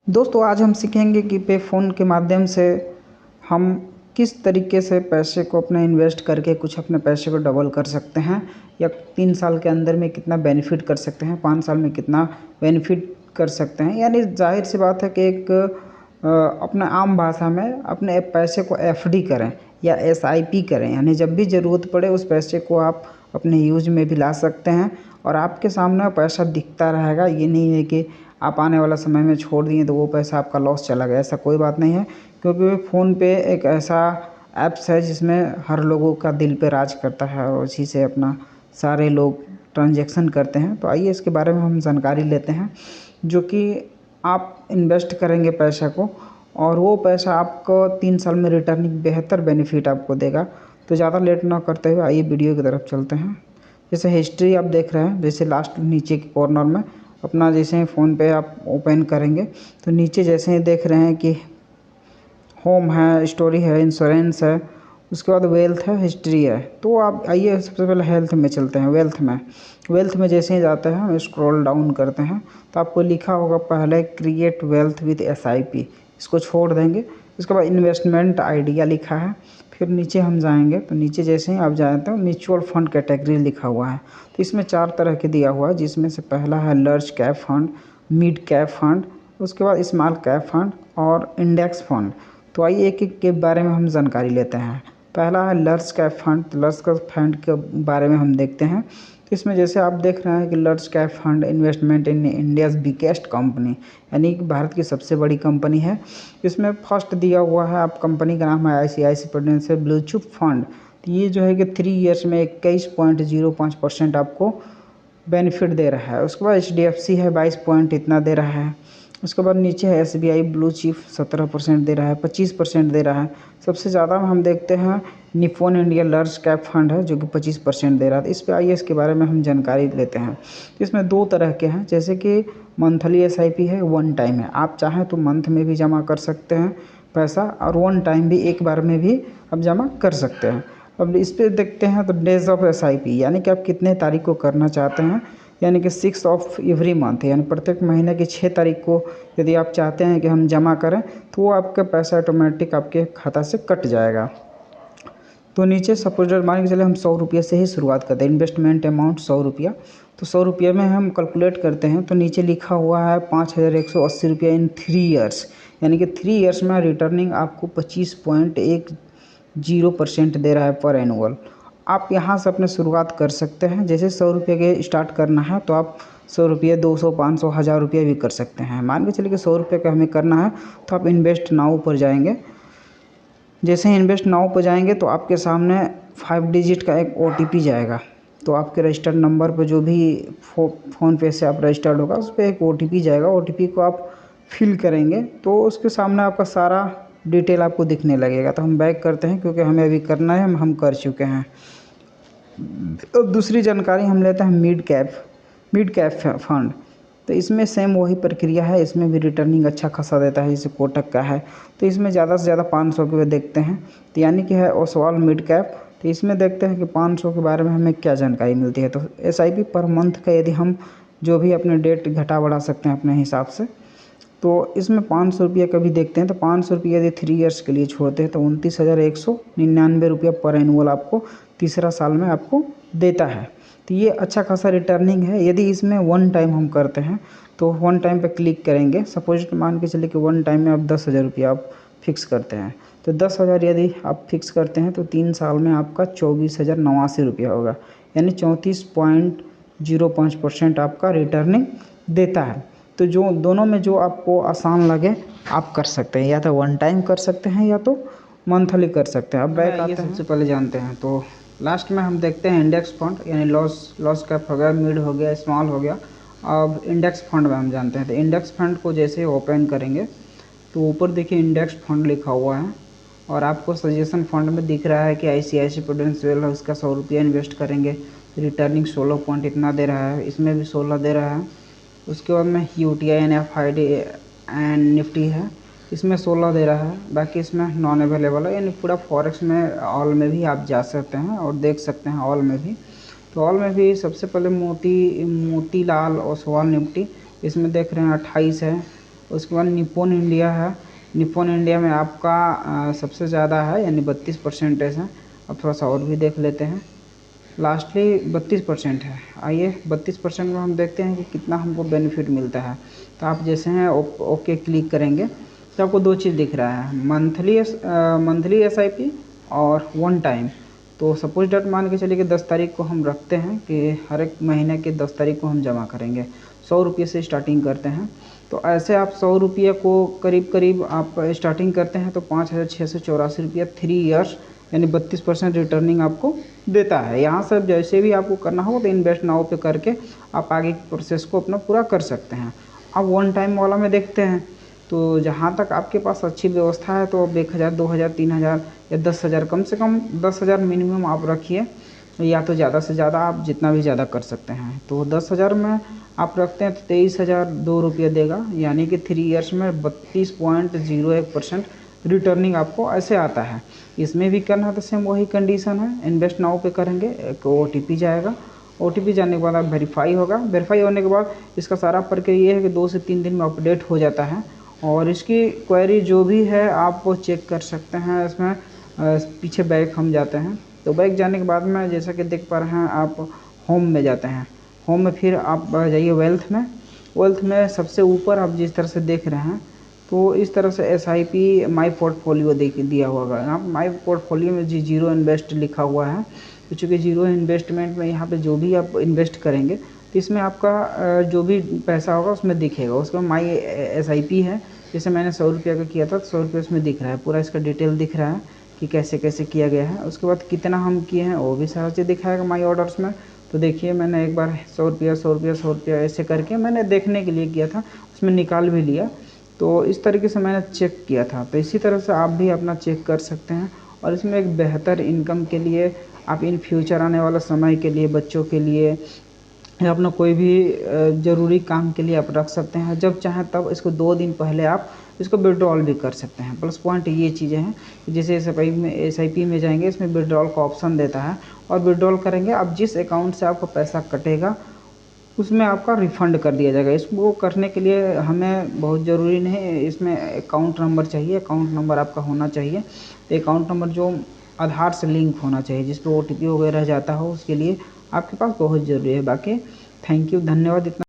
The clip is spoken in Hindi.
दोस्तों आज हम सीखेंगे कि पे फ़ोन के माध्यम से हम किस तरीके से पैसे को अपने इन्वेस्ट करके कुछ अपने पैसे को डबल कर सकते हैं या 3 साल के अंदर में कितना बेनिफिट कर सकते हैं, 5 साल में कितना बेनिफिट कर सकते हैं। यानी ज़ाहिर सी बात है कि एक अपना आम भाषा में अपने पैसे को एफडी करें या एसआईपी करें, यानी जब भी ज़रूरत पड़े उस पैसे को आप अपने यूज में भी ला सकते हैं और आपके सामने पैसा दिखता रहेगा। ये नहीं है कि आप आने वाला समय में छोड़ दिए तो वो पैसा आपका लॉस चला गया, ऐसा कोई बात नहीं है। क्योंकि फ़ोनपे एक ऐसा ऐप्स है जिसमें हर लोगों का दिल पे राज करता है और उसी से अपना सारे लोग ट्रांजैक्शन करते हैं। तो आइए इसके बारे में हम जानकारी लेते हैं, जो कि आप इन्वेस्ट करेंगे पैसा को और वो पैसा आपको 3 साल में रिटर्निंग बेहतर बेनिफिट आपको देगा। तो ज़्यादा लेट ना करते हुए आइए वीडियो की तरफ चलते हैं। जैसे हिस्ट्री आप देख रहे हैं, जैसे लास्ट नीचे के कॉर्नर में अपना जैसे ही फ़ोनपे आप ओपन करेंगे तो नीचे जैसे ही देख रहे हैं कि होम है, स्टोरी है, इंश्योरेंस है, उसके बाद वेल्थ है, हिस्ट्री है। तो आप आइए सबसे पहले हेल्थ में चलते हैं। वेल्थ में जैसे ही जाते हैं हम स्क्रॉल डाउन करते हैं तो आपको लिखा होगा पहले क्रिएट वेल्थ विद एसआईपी, इसको छोड़ देंगे। इसके बाद इन्वेस्टमेंट आइडिया लिखा है, फिर नीचे हम जाएंगे तो नीचे जैसे ही आप जाएँ तो म्यूचुअल फंड कैटेगरी लिखा हुआ है। तो इसमें 4 तरह के दिया हुआ है, जिसमें से पहला है large cap fund, mid cap fund, उसके बाद स्मॉल कैप फंड और इंडेक्स फंड। तो आइए एक एक के बारे में हम जानकारी लेते हैं। पहला है लार्ज कैप फंड। तो लार्ज कैप फंड के बारे में हम देखते हैं। तो इसमें जैसे आप देख रहे हैं कि लार्ज कैप फंड इन्वेस्टमेंट इन इंडियाज़ बिगेस्ट कंपनी, यानी कि भारत की सबसे बड़ी कंपनी है। इसमें फर्स्ट दिया हुआ है, आप कंपनी का नाम है ICICI prudential blue chip fund. तो ये जो है कि 3 ईयर्स में 21.05% आपको बेनिफिट दे रहा है। उसके बाद HDFC है 22 पॉइंट इतना दे रहा है। उसके बाद नीचे है SBI ब्लू चिप 17% दे रहा है, 25% दे रहा है। सबसे ज़्यादा हम देखते हैं Nippon India large cap fund है जो कि 25% दे रहा है। इस पे आइए इसके बारे में हम जानकारी लेते हैं। इसमें 2 तरह के हैं, जैसे कि मंथली SIP है, वन टाइम है। आप चाहें तो मंथ में भी जमा कर सकते हैं पैसा और वन टाइम भी एक बार में भी आप जमा कर सकते हैं। अब इस पे देखते हैं तो डेज ऑफ SIP, यानी कि आप कितने तारीख को करना चाहते हैं, यानी कि 6 ऑफ एवरी मंथ, यानी प्रत्येक महीने की 6 तारीख को यदि आप चाहते हैं कि हम जमा करें तो वो आपका पैसा ऑटोमेटिक आपके खाता से कट जाएगा। तो नीचे सपोज मान के चले हम 100 रुपये से ही शुरुआत करते हैं। इन्वेस्टमेंट अमाउंट 100 रुपया, तो 100 रुपये में हम कैलकुलेट करते हैं तो नीचे लिखा हुआ है 5,180 रुपया इन 3 ईयर्स, यानी कि 3 ईयर्स में रिटर्निंग आपको 25.10% दे रहा है पर एनुअल। आप यहाँ से अपने शुरुआत कर सकते हैं। जैसे 100 रुपये के स्टार्ट करना है तो आप 100 रुपये, 200, 500, 1000 रुपये भी कर सकते हैं। मान के चलिए कि 100 रुपये का हमें करना है तो आप इन्वेस्ट नाउ पर जाएंगे। जैसे ही इन्वेस्ट नाउ पर जाएंगे तो आपके सामने 5 डिजिट का एक OTP जाएगा। तो आपके रजिस्टर्ड नंबर पर जो भी फ़ोनपे से आप रजिस्टर्ड होगा उस पर एक OTP जाएगा। OTP को आप फिल करेंगे तो उसके सामने आपका सारा डिटेल आपको दिखने लगेगा। तो हम बैक करते हैं क्योंकि हमें अभी करना है, हम कर चुके हैं। अब दूसरी जानकारी हम लेते हैं मिड कैप फंड। तो इसमें सेम वही प्रक्रिया है, इसमें भी रिटर्निंग अच्छा खासा देता है, जैसे कोटक का है। तो इसमें ज़्यादा से ज़्यादा 500 के देखते हैं, तो यानी कि है ओसवाल मिड कैप। तो इसमें देखते हैं कि 500 के बारे में हमें क्या जानकारी मिलती है। तो SIP पर मंथ का यदि हम जो भी अपने डेट घटा बढ़ा सकते हैं अपने हिसाब से, तो इसमें 500 रुपये का भी देखते हैं। तो 500 रुपये यदि 3 ईयर्स के लिए छोड़ते हैं तो 29,199 रुपया पर एनुअल आपको तीसरा साल में आपको देता है। तो ये अच्छा खासा रिटर्निंग है। यदि इसमें वन टाइम हम करते हैं तो वन टाइम पे क्लिक करेंगे। सपोज मान के चलिए कि वन टाइम में आप 10,000 रुपया आप फिक्स करते हैं, तो 10,000 यदि आप फिक्स करते हैं तो 3 साल में आपका 24,089 रुपया होगा, यानी 34.05% आपका रिटर्निंग देता है। तो जो दोनों में जो आपको आसान लगे आप कर सकते हैं, या तो वन टाइम कर सकते हैं या तो मंथली कर सकते हैं। अब बैक आते हैं, सबसे पहले जानते हैं। तो लास्ट में हम देखते हैं इंडेक्स फंड, यानी लॉस कैप हो गया, मिड हो गया, स्मॉल हो गया। अब इंडेक्स फंड में हम जानते हैं। तो इंडेक्स फंड को जैसे ओपन करेंगे तो ऊपर देखिए इंडेक्स फंड लिखा हुआ है और आपको सजेशन फंड में दिख रहा है कि ICICI प्रूडेंशियल है, उसका 100 रुपया इन्वेस्ट करेंगे, रिटर्निंग 16 पॉइंट इतना दे रहा है, इसमें भी 16 दे रहा है। उसके बाद में UTI NFID एंड निफ्टी है, इसमें 16 दे रहा है। बाकी इसमें नॉन अवेलेबल है, यानी पूरा फॉरेक्स में ऑल में भी आप जा सकते हैं और देख सकते हैं ऑल में भी। तो ऑल में भी सबसे पहले मोतीलाल ओसवाल निफ्टी, इसमें देख रहे हैं 28 है, उसके बाद निप्पॉन इंडिया है। निप्पॉन इंडिया में आपका सबसे ज़्यादा है, यानी 32% है। अब थोड़ा सा और भी देख लेते हैं। लास्टली 32% है। आइए 32% में हम देखते हैं कि कितना हमको बेनिफिट मिलता है। तो आप जैसे हैं ओके क्लिक करेंगे तो आपको दो चीज़ दिख रहा है, मंथली SIP और वन टाइम। तो सपोज डेट मान के चलिए कि 10 तारीख को हम रखते हैं कि हर एक महीने की 10 तारीख को हम जमा करेंगे। 100 रुपये से स्टार्टिंग करते हैं। तो ऐसे आप 100 रुपये को करीब करीब आप स्टार्टिंग करते हैं तो 5,684 रुपया 3 ईयर्स यानी 32% रिटर्निंग आपको देता है। यहाँ से जैसे भी आपको करना हो तो इन्वेस्ट नाउ पे करके आप आगे की प्रोसेस को अपना पूरा कर सकते हैं। अब वन टाइम वाला में देखते हैं तो जहाँ तक आपके पास अच्छी व्यवस्था है तो अब 1,000, 2,000, 3,000 या 10,000, कम से कम 10,000 मिनिमम आप रखिए, या तो ज़्यादा से ज़्यादा आप जितना भी ज़्यादा कर सकते हैं। तो 10,000 में आप रखते हैं तो 23,002 रुपये देगा, यानी कि 3 ईयर्स में 32.01% रिटर्निंग आपको ऐसे आता है। इसमें भी करना है तो सेम वही कंडीशन है, इन्वेस्ट नाउ पे करेंगे, एक OTP जाएगा। OTP जाने के बाद आप वेरीफाई होगा। वेरीफाई होने के बाद इसका सारा प्रक्रिया ये है कि 2 से 3 दिन में अपडेट हो जाता है और इसकी क्वेरी जो भी है आप वो चेक कर सकते हैं। इसमें पीछे बैक हम जाते हैं तो बैक जाने के बाद में जैसा कि देख पा रहे हैं आप होम में जाते हैं। होम में फिर आप जाइए वेल्थ में सबसे ऊपर आप जिस तरह से देख रहे हैं तो इस तरह से SIP माई पोर्टफोलियो दिया हुआ है। आप माई पोर्टफोलियो में जीरो इन्वेस्ट लिखा हुआ है। तो चूँकि जीरो इन्वेस्टमेंट में यहाँ पे जो भी आप इन्वेस्ट करेंगे तो इसमें आपका जो भी पैसा होगा उसमें दिखेगा। उसके बाद माई SIP है, जैसे मैंने 100 रुपये का किया था तो 100 रुपये उसमें दिख रहा है, पूरा इसका डिटेल दिख रहा है कि कैसे कैसे किया गया है। उसके बाद कितना हम किए हैं वो भी सारा चीज़ दिखाएगा माई ऑर्डर्स में। तो देखिए मैंने एक बार 100 रुपया 100 रुपया 100 रुपया ऐसे करके मैंने देखने के लिए किया था, उसमें निकाल भी लिया। तो इस तरीके से मैंने चेक किया था। तो इसी तरह से आप भी अपना चेक कर सकते हैं और इसमें एक बेहतर इनकम के लिए आप इन फ्यूचर आने वाला समय के लिए, बच्चों के लिए या अपना कोई भी ज़रूरी काम के लिए आप रख सकते हैं। जब चाहें तब इसको 2 दिन पहले आप इसको विड्रॉल भी कर सकते हैं। प्लस पॉइंट ये चीज़ें हैं कि जैसे SIP में जाएंगे, इसमें विड्रॉल का ऑप्शन देता है और विड्रॉल करेंगे आप जिस अकाउंट से आपका पैसा कटेगा उसमें आपका रिफ़ंड कर दिया जाएगा। इसको करने के लिए हमें बहुत ज़रूरी नहीं, इसमें अकाउंट नंबर चाहिए, अकाउंट नंबर आपका होना चाहिए। तो अकाउंट नंबर जो आधार से लिंक होना चाहिए, जिस पर OTP वगैरह जाता हो, उसके लिए आपके पास बहुत ज़रूरी है। बाकी थैंक यू, धन्यवाद इतना